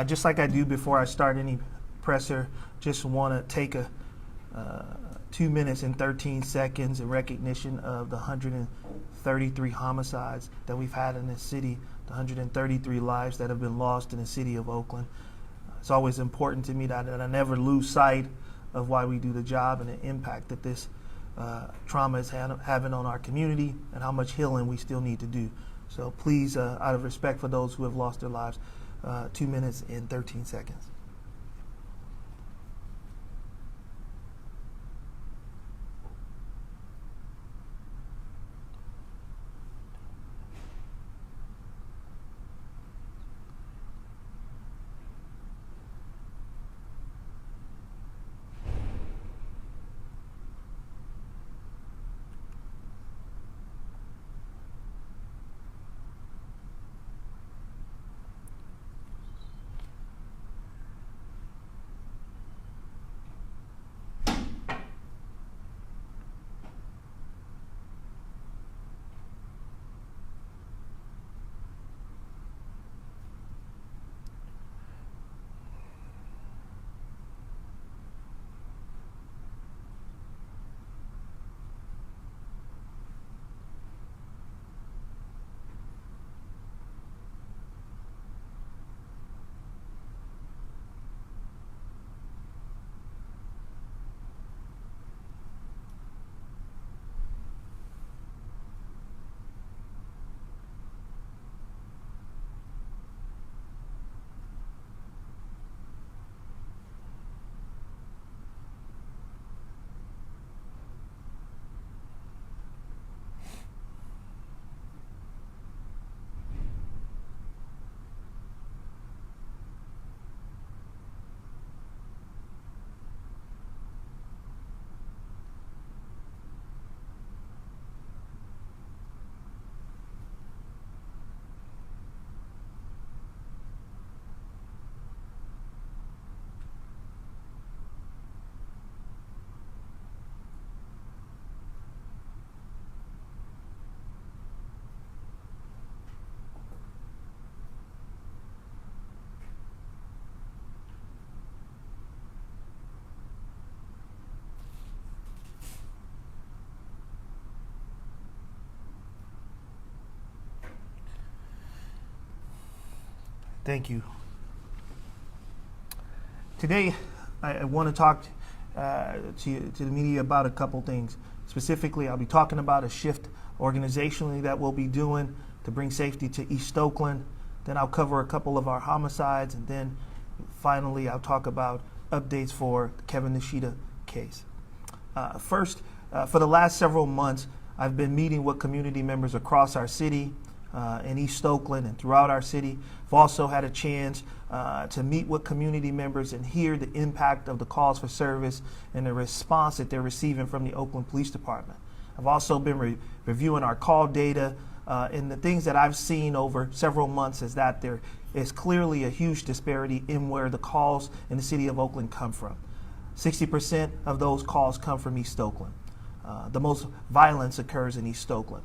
Just like I do before I start any presser, just want to take a 2 minutes and 13 seconds in recognition of the 133 homicides that we've had in this city, the 133 lives that have been lost in the city of Oakland. It's always important to me that I never lose sight of why we do the job and the impact that this trauma is having on our community and how much healing we still need to do. So please, out of respect for those who have lost their lives, 2 minutes and 13 seconds. Thank you. Today, I want to talk to the media about a couple things. Specifically, I'll be talking about a shift organizationally that we'll be doing to bring safety to East Oakland. Then I'll cover a couple of our homicides, and then finally I'll talk about updates for the Kevin Nishida case. First, for the last several months, I've been meeting with community members across our city, in East Oakland and throughout our city. I've also had a chance to meet with community members and hear the impact of the calls for service and the response that they're receiving from the Oakland Police Department. I've also been reviewing our call data, and the things that I've seen over several months is that there is clearly a huge disparity in where the calls in the city of Oakland come from. 60% of those calls come from East Oakland. The most violence occurs in East Oakland.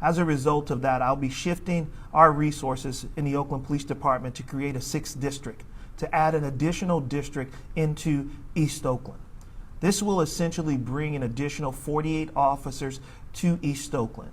As a result of that, I'll be shifting our resources in the Oakland Police Department to create a 6th district, to add an additional district into East Oakland. This will essentially bring an additional 48 officers to East Oakland.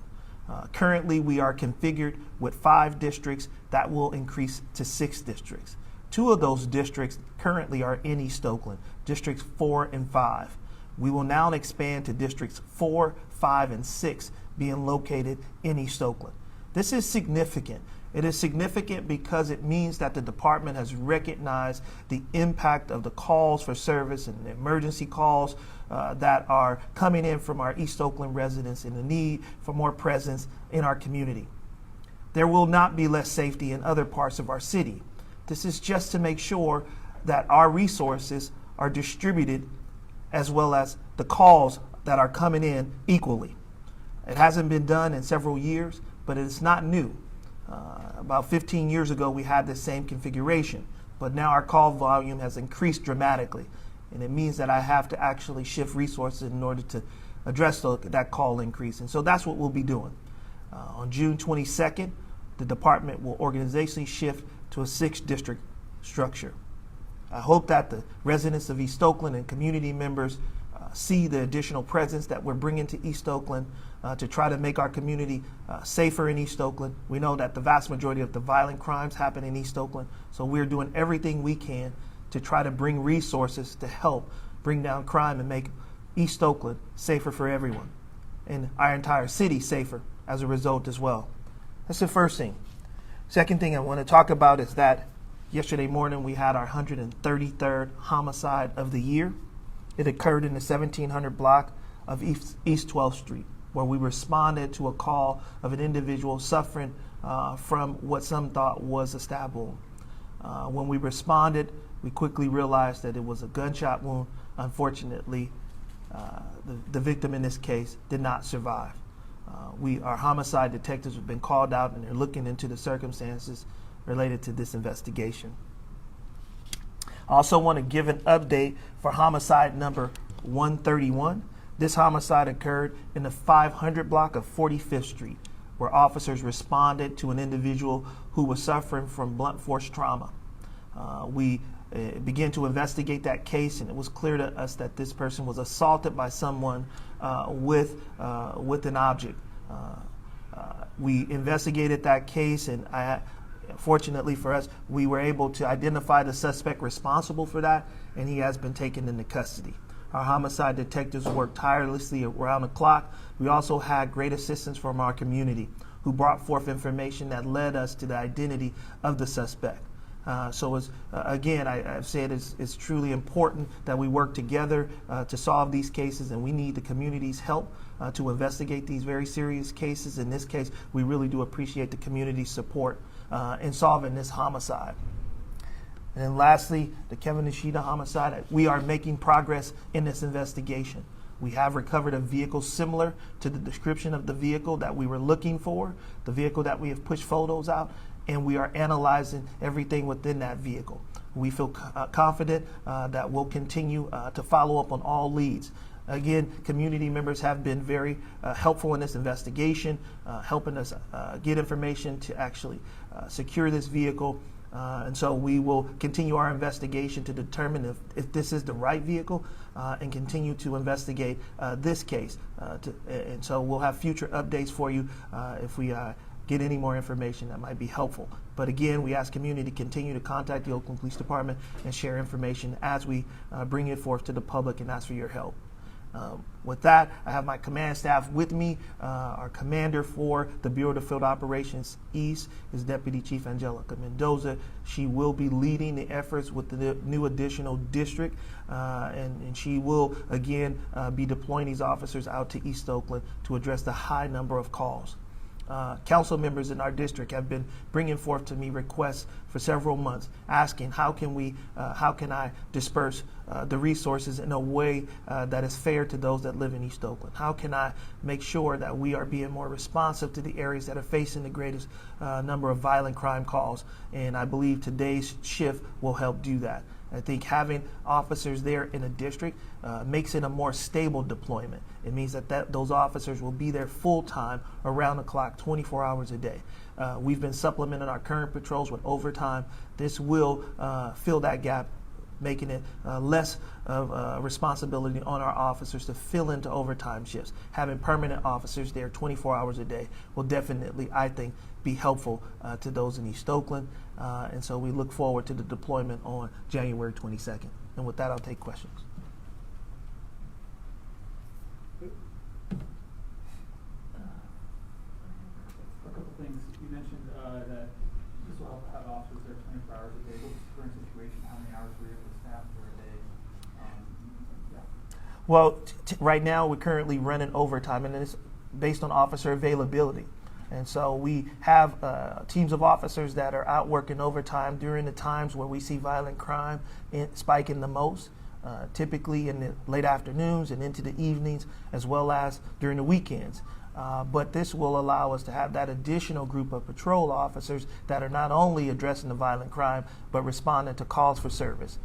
Currently, we are configured with 5 districts that will increase to 6 districts. 2 of those districts currently are in East Oakland, districts 4 and 5. We will now expand to districts 4, 5, and 6 being located in East Oakland. This is significant. It is significant because it means that the department has recognized the impact of the calls for service and the emergency calls that are coming in from our East Oakland residents and the need for more presence in our community. There will not be less safety in other parts of our city. This is just to make sure that our resources are distributed as well as the calls that are coming in equally. It hasn't been done in several years, but it's not new. About 15 years ago, we had the same configuration, but now our call volume has increased dramatically, and it means that I have to actually shift resources in order to address that call increase, and so that's what we'll be doing. On June 22nd, the department will organizationally shift to a 6th district structure. I hope that the residents of East Oakland and community members see the additional presence that we're bringing to East Oakland to try to make our community safer in East Oakland. We know that the vast majority of the violent crimes happen in East Oakland, so we're doing everything we can to try to bring resources to help bring down crime and make East Oakland safer for everyone, and our entire city safer as a result as well. That's the first thing. Second thing I want to talk about is that yesterday morning we had our 133rd homicide of the year. It occurred in the 1700 block of East 12th Street, where we responded to a call of an individual suffering from what some thought was a stab wound. When we responded, we quickly realized that it was a gunshot wound. Unfortunately, the victim in this case did not survive. Our homicide detectives have been called out, and they're looking into the circumstances related to this investigation. I also want to give an update for homicide number 131. This homicide occurred in the 500 block of 45th Street, where officers responded to an individual who was suffering from blunt force trauma. We began to investigate that case, and it was clear to us that this person was assaulted by someone with an object. We investigated that case, and fortunately for us, we were able to identify the suspect responsible for that, and he has been taken into custody. Our homicide detectives worked tirelessly around the clock. We also had great assistance from our community, who brought forth information that led us to the identity of the suspect. Again, I've said it's truly important that we work together to solve these cases, and we need the community's help to investigate these very serious cases. In this case, we really do appreciate the community's support in solving this homicide. And then lastly, the Kevin Nishida homicide. We are making progress in this investigation. We have recovered a vehicle similar to the description of the vehicle that we were looking for, the vehicle that we have pushed photos out, and we are analyzing everything within that vehicle. We feel confident that we'll continue to follow up on all leads. Again, community members have been very helpful in this investigation, helping us get information to actually secure this vehicle. And so we will continue our investigation to determine if this is the right vehicle and continue to investigate this case. And so we'll have future updates for you if we get any more information that might be helpful. But again, we ask community to continue to contact the Oakland Police Department and share information as we bring it forth to the public and ask for your help. With that, I have my command staff with me. Our commander for the Bureau of Field Operations East is Deputy Chief Angelica Mendoza. She will be leading the efforts with the new additional district, and she will again be deploying these officers out to East Oakland to address the high number of calls. Council members in our district have been bringing forth to me requests for several months, asking how can I disperse the resources in a way that is fair to those that live in East Oakland? How can I make sure that we are being more responsive to the areas that are facing the greatest number of violent crime calls? And I believe today's shift will help do that. I think having officers there in a district makes it a more stable deployment. It means that those officers will be there full time, around the clock, 24 hours a day. We've been supplementing our current patrols with overtime. This will fill that gap, making it less of a responsibility on our officers to fill into overtime shifts. Having permanent officers there 24 hours a day will definitely, I think, be helpful to those in East Oakland. And so we look forward to the deployment on January 22nd. And with that, I'll take questions. A couple things. You mentioned that this will have officers there 24 hours a day. What's the current situation? How many hours were you able to staff for a day? Well, right now we're currently running overtime, and it's based on officer availability. And so we have teams of officers that are out working overtime during the times where we see violent crime spiking the most, typically in the late afternoons and into the evenings, as well as during the weekends. But this will allow us to have that additional group of patrol officers that are not only addressing the violent crime, but responding to calls for service,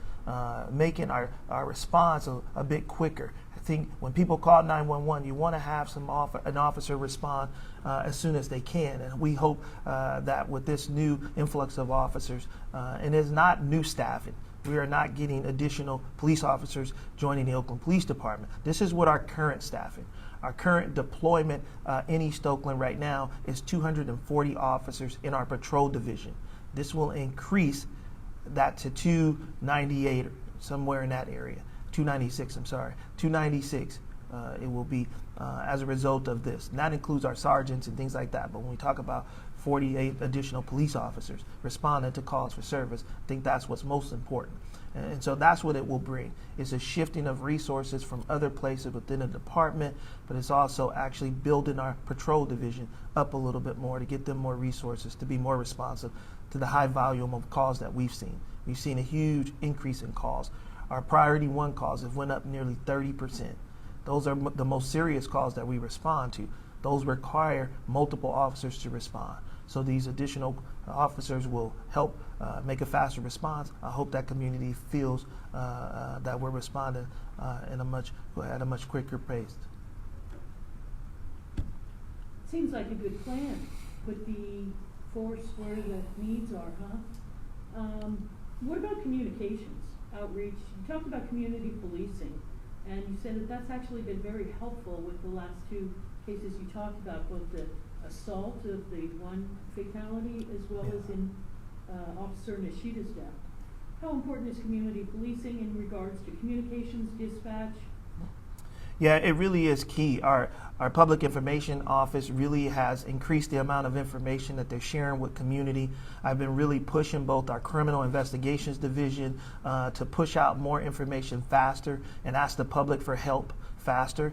making our response a bit quicker, think when people call 911, you want to have an officer respond as soon as they can. And we hope that with this new influx of officers, and it's not new staffing, we are not getting additional police officers joining the Oakland Police Department. This is what our current staffing. Our current deployment in East Oakland right now is 240 officers in our patrol division. This will increase that to 298, somewhere in that area. 296, I'm sorry. 296 it will be as a result of this. And that includes our sergeants and things like that. But when we talk about 48 additional police officers responding to calls for service, I think that's what's most important. And so that's what it will bring. It's a shifting of resources from other places within the department, but it's also actually building our patrol division up a little bit more to get them more resources, to be more responsive to the high volume of calls that we've seen. We've seen a huge increase in calls. Our priority 1 calls have went up nearly 30%. Those are the most serious calls that we respond to. Those require multiple officers to respond. So these additional officers will help make a faster response. I hope that community feels that we're responding at a much quicker pace. Seems like a good plan. Put the force where the needs are, huh? What about communications, outreach? You talked about community policing, and you said that that's actually been very helpful with the last 2 cases you talked about, both the assault of the 1 fatality as well as in Officer Nishida's death. How important is community policing in regards to communications, dispatch? Yeah, it really is key. Our public information office really has increased the amount of information that they're sharing with community. I've been really pushing both our criminal investigations division to push out more information faster and ask the public for help faster.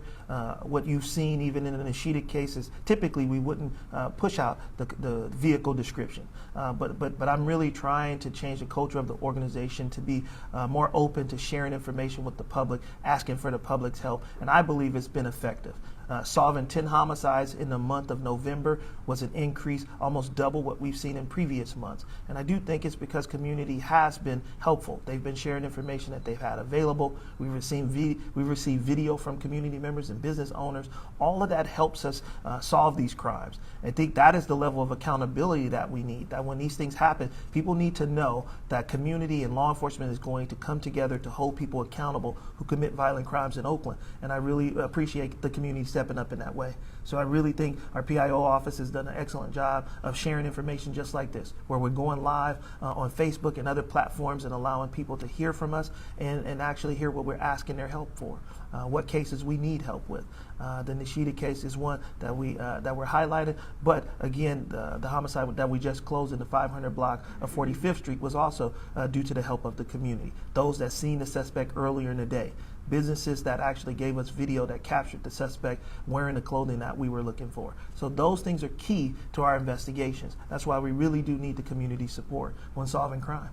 What you've seen even in the Nishida cases, typically we wouldn't push out the vehicle description. But I'm really trying to change the culture of the organization to be more open to sharing information with the public, asking for the public's help, and I believe it's been effective. Solving 10 homicides in the month of November was an increase, almost double what we've seen in previous months. And I do think it's because community has been helpful. They've been sharing information that they've had available. We've received video from community members and business owners. All of that helps us solve these crimes. I think that is the level of accountability that we need, that when these things happen, people need to know that community and law enforcement is going to come together to hold people accountable who commit violent crimes in Oakland. And I really appreciate the community stepping up in that way. So I really think our PIO office has done an excellent job of sharing information just like this, where we're going live on Facebook and other platforms and allowing people to hear from us and actually hear what we're asking their help for, what cases we need help with. The Nishida case is one that we're highlighted, but again, the homicide that we just closed in the 500 block of 45th Street was also due to the help of the community. Those that seen the suspect earlier in the day. Businesses that actually gave us video that captured the suspect wearing the clothing that we were looking for. So those things are key to our investigations. That's why we really do need the community support when solving crime.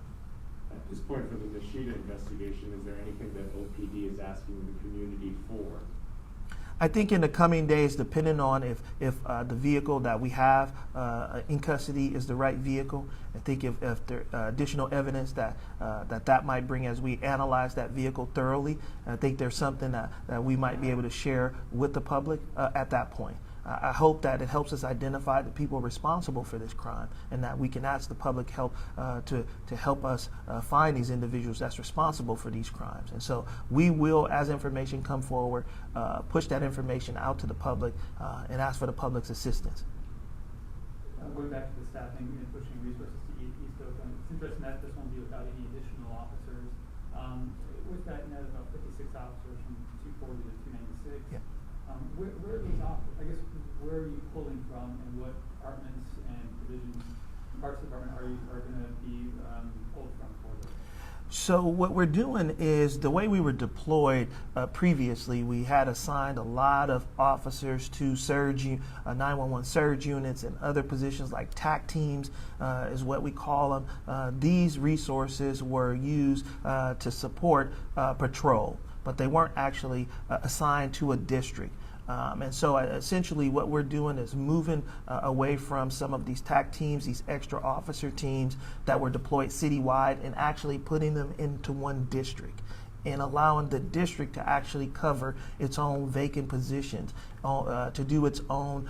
At this point for the Nishida investigation, is there anything that OPD is asking the community for? I think in the coming days, depending on if the vehicle that we have in custody is the right vehicle, I think if there additional evidence that might bring as we analyze that vehicle thoroughly, I think there's something that we might be able to share with the public at that point. I hope that it helps us identify the people responsible for this crime, and that we can ask the public help to help us find these individuals that's responsible for these crimes. And so we will, as information come forward, push that information out to the public and ask for the public's assistance. Going back to the staffing and pushing resources to East Oakland, it's interesting that this won't be without any additional officers. With that net about 56 officers from 240 to 296. Yeah. Where are these officers? I guess where are you pulling from, and what departments and divisions, parts of the department are going to be pulled from for this? So what we're doing is, the way we were deployed previously, we had assigned a lot of officers to 911 surge units and other positions like TAC teams is what we call them. These resources were used to support patrol, but they weren't actually assigned to a district. And so essentially what we're doing is moving away from some of these TAC teams, these extra officer teams that were deployed citywide, and actually putting them into one district. and allowing the district to actually cover its own vacant positions, to do its own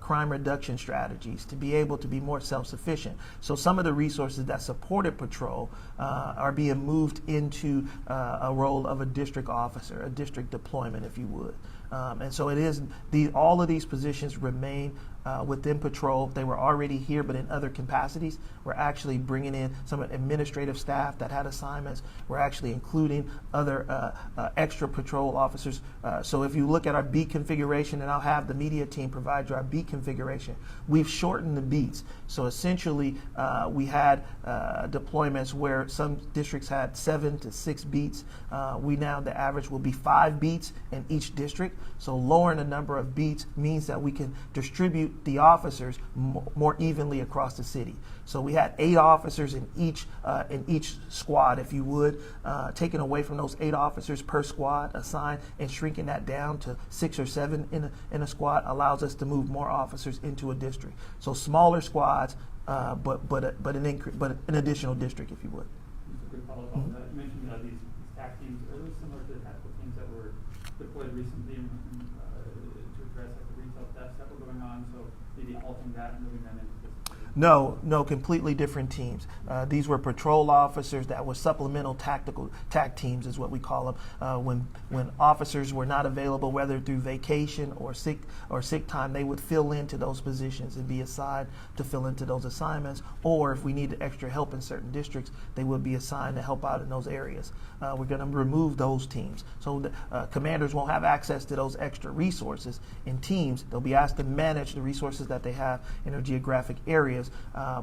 crime reduction strategies, to be able to be more self-sufficient. So some of the resources that supported patrol are being moved into a role of a district officer, a district deployment, if you would. And so it is all of these positions remain within patrol. They were already here, but in other capacities. We're actually bringing in some administrative staff that had assignments. We're actually including other extra patrol officers. So if you look at our beat configuration, and I'll have the media team provide you our beat configuration, we've shortened the beats. So essentially, we had deployments where some districts had 7 to 6 beats. We now, the average will be 5 beats in each district. So lowering the number of beats means that we can distribute the officers more evenly across the city. So we had 8 officers in each squad, if you would, taking away from those 8 officers per squad assigned and shrinking that down to 6 or 7 in a squad allows us to move more officers into a district. So smaller squads, but an additional district, if you would. Just a quick follow-up on that. You mentioned these TAC teams. Are those similar to the tactical teams that were deployed recently to address like the retail thefts that were going on? So maybe altering that and moving them into this. No, completely different teams. These were patrol officers that were supplemental tactical TAC teams, is what we call them. When officers were not available, whether through vacation or sick time, they would fill into those positions and be assigned to fill into those assignments. Or if we needed extra help in certain districts, they would be assigned to help out in those areas. We're going to remove those teams, so the commanders won't have access to those extra resources in teams. They'll be asked to manage the resources that they have in their geographic areas.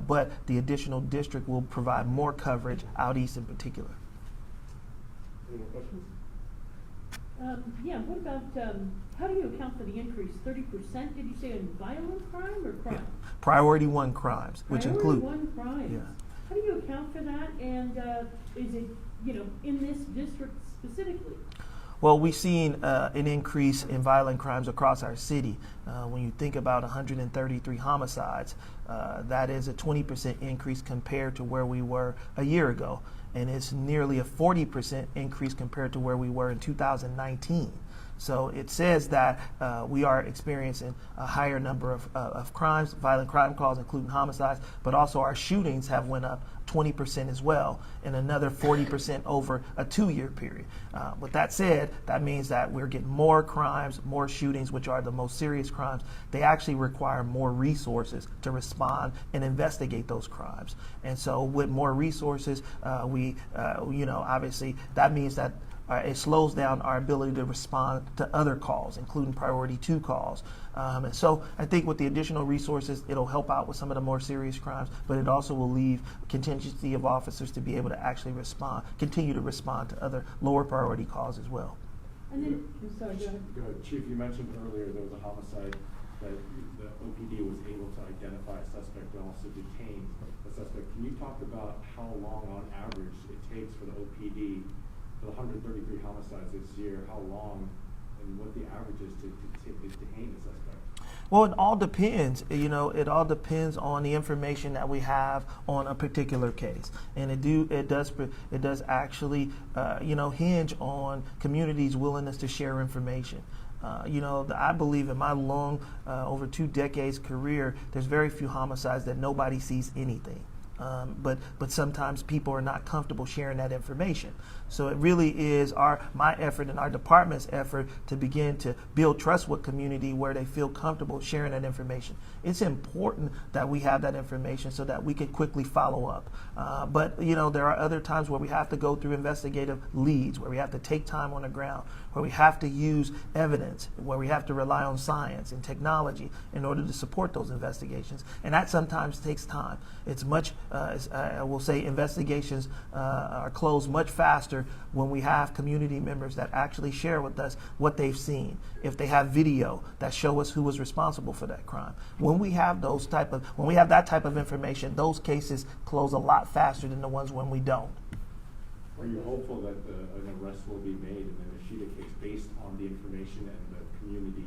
But the additional district will provide more coverage out east in particular. Any more questions? Yeah, what about, how do you account for the increase? 30%, did you say, in violent crime or crime? Yeah. Priority 1 crimes, which include. Priority 1 crimes. Yeah. How do you account for that? And is it, in this district specifically? Well, we've seen an increase in violent crimes across our city. When you think about 133 homicides, that is a 20% increase compared to where we were a year ago. And it's nearly a 40% increase compared to where we were in 2019. So it says that we are experiencing a higher number of crimes, violent crime calls, including homicides, but also our shootings have went up 20% as well, and another 40% over a 2-year period. With that said, that means that we're getting more crimes, more shootings, which are the most serious crimes. They actually require more resources to respond and investigate those crimes. And so with more resources, obviously that means that it slows down our ability to respond to other calls, including priority 2 calls. And so I think with the additional resources, it'll help out with some of the more serious crimes, but it also will leave contingency of officers to be able to actually continue to respond to other lower priority calls as well. And then, sorry, go ahead. Go ahead. Chief, you mentioned earlier there was a homicide that the OPD was able to identify a suspect and also detain a suspect. Can you talk about how long on average it takes for the OPD, for the 133 homicides this year, how long and what the average is to detain a suspect? Well, it all depends. It all depends on the information that we have on a particular case, and it does actually hinge on communities' willingness to share information. I believe in my long over 2 decades career, there's very few homicides that nobody sees anything. But sometimes people are not comfortable sharing that information. So it really is my effort and our department's effort to begin to build trust with community where they feel comfortable sharing that information. It's important that we have that information so that we can quickly follow up. But there are other times where we have to go through investigative leads, where we have to take time on the ground, where we have to use evidence, where we have to rely on science and technology in order to support those investigations. And that sometimes takes time. It's much, I will say, investigations are closed much faster when we have community members that actually share with us what they've seen. If they have video that show us who was responsible for that crime. When we have that type of information, those cases close a lot faster than the ones when we don't. Are you hopeful that an arrest will be made in the Nishida case based on the information and the community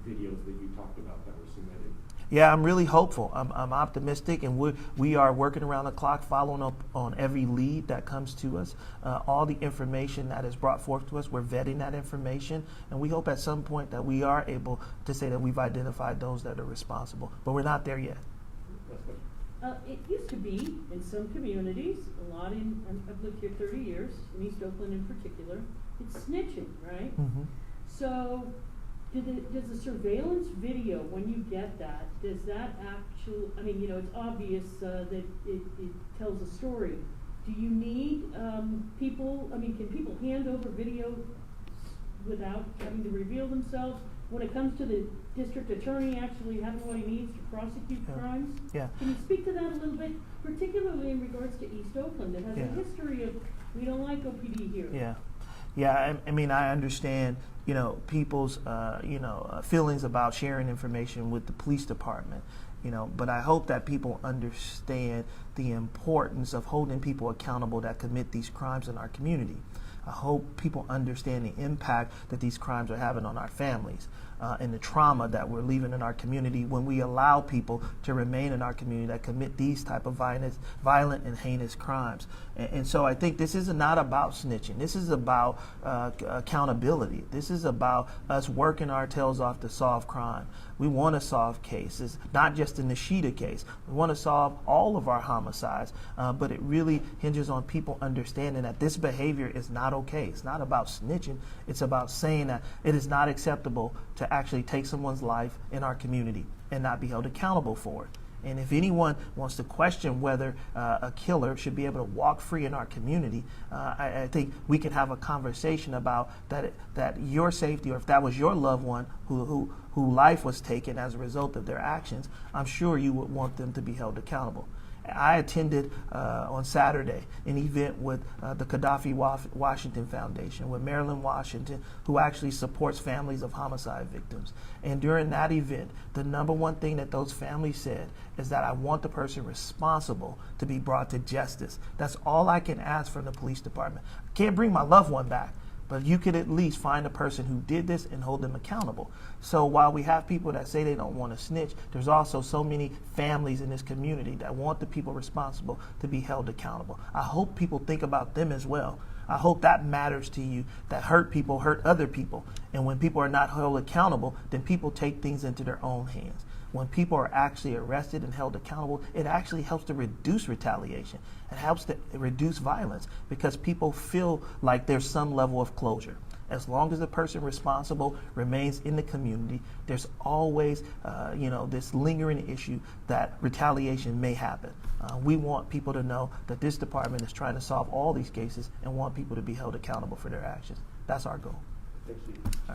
videos that you talked about that were submitted? Yeah, I'm really hopeful. I'm optimistic, and we are working around the clock, following up on every lead that comes to us. All the information that is brought forth to us, we're vetting that information, and we hope at some point that we are able to say that we've identified those that are responsible. But we're not there yet. Last question. It used to be, in some communities, a lot I've lived here 30 years, in East Oakland in particular, it's snitching, right? Mm-hmm. So, does the surveillance video, when you get that, does that actually, I mean, it's obvious that it tells a story. Do you need people, can people hand over video without having to reveal themselves? When it comes to the district attorney actually having what he needs to prosecute crimes? Yeah. Can you speak to that a little bit, particularly in regards to East Oakland? It has a history of, we don't like OPD here. Yeah. Yeah, I understand, people's, feelings about sharing information with the police department, but I hope that people understand the importance of holding people accountable that commit these crimes in our community. I hope people understand the impact that these crimes are having on our families and the trauma that we're leaving in our community when we allow people to remain in our community that commit these type of violent and heinous crimes. And so I think this is not about snitching. This is about accountability. This is about us working our tails off to solve crime. We want to solve cases, not just the Nishida case. We want to solve all of our homicides, but it really hinges on people understanding that this behavior is not okay. It's not about snitching. It's about saying that it is not acceptable to actually take someone's life in our community and not be held accountable for it. And if anyone wants to question whether a killer should be able to walk free in our community, I think we can have a conversation about that your safety, or if that was your loved one who life was taken as a result of their actions, I'm sure you would want them to be held accountable. I attended on Saturday an event with the Gaddafi Washington Foundation, with Marilyn Washington, who actually supports families of homicide victims. And during that event, the number one thing that those families said is that I want the person responsible to be brought to justice. That's all I can ask from the police department. I can't bring my loved one back, but you could at least find a person who did this and hold them accountable. So while we have people that say they don't want to snitch, there's also so many families in this community that want the people responsible to be held accountable. I hope people think about them as well. I hope that matters to you, that hurt people hurt other people. And when people are not held accountable, then people take things into their own hands. When people are actually arrested and held accountable, it actually helps to reduce retaliation. It helps to reduce violence because people feel like there's some level of closure. As long as the person responsible remains in the community, there's always, this lingering issue that retaliation may happen. We want people to know that this department is trying to solve all these cases and want people to be held accountable for their actions. That's our goal. Thank you. All right.